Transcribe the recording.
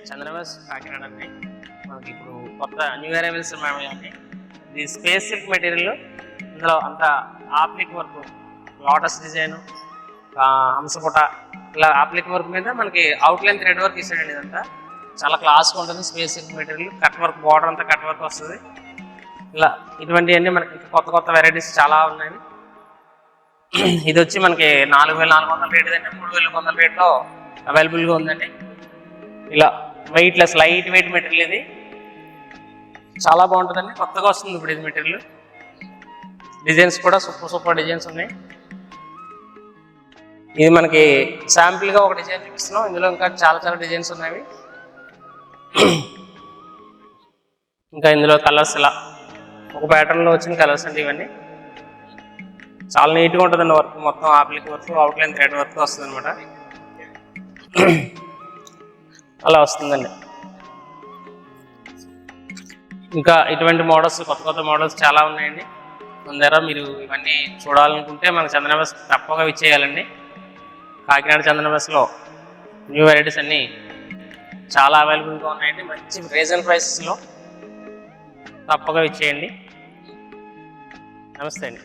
చంద్రబాస్ కాకినాడ అండి. మనకి ఇప్పుడు కొత్త న్యూ అరైవల్స్ అండి. ఇది స్పేస్ సిల్క్ మెటీరియల్. ఇందులో అంత ఆప్లిక్ వర్క్, లోటస్ డిజైన్, హంసపుట ఇలా ఆప్లిక్ వర్క్ మీద మనకి అవుట్లైన్ థ్రెడ్ వర్క్ ఇస్తాడండి. ఇదంతా చాలా క్లాస్గా ఉంటుంది. Space silk material, cut work, border అంతా కట్ వర్క్ వస్తుంది. ఇలా ఇటువంటివన్నీ మనకి కొత్త కొత్త వెరైటీస్ చాలా ఉన్నాయి. ఇది వచ్చి మనకి 4400 రేట్ అండి, 3100 రేట్లో అవైలబుల్గా ఉందండి. ఇలా వెయిట్లెస్ లైట్ వెయిట్ మెటీరియల్, ఇది చాలా బాగుంటుందండి. కొత్తగా వస్తుంది ఇప్పుడు ఇది మెటీరియల్. డిజైన్స్ కూడా సూపర్ సూపర్ డిజైన్స్ ఉన్నాయి. ఇది మనకి శాంపిల్గా ఒక డిజైన్ చూపిస్తున్నాం. ఇందులో ఇంకా చాలా చాలా డిజైన్స్ ఉన్నాయి. ఇంకా ఇందులో కలర్స్ ఇలా ఒక ప్యాటర్న్లో వచ్చిన కలర్స్ అండి. ఇవన్నీ చాలా నీట్గా ఉంటుందండి. వర్క్ మొత్తం ఆప్లిక్ వర్క్, అవుట్లైన్ థ్రెడ్ వర్క్ వస్తుంది అనమాట. అలా వస్తుందండి. ఇంకా ఇటువంటి మోడల్స్, కొత్త కొత్త మోడల్స్ చాలా ఉన్నాయండి మన దగ్గర. మీరు ఇవన్నీ చూడాలనుకుంటే మన చందనబస్ తప్పగా విచ్చేయాలండి. కాకినాడ చందనబస్లో న్యూ వెరైటీస్ అన్నీ చాలా అవైలబుల్గా ఉన్నాయండి. మంచి రీజనబుల్ ప్రైసెస్లో తప్పగా విచ్చేయండి. నమస్తే అండి.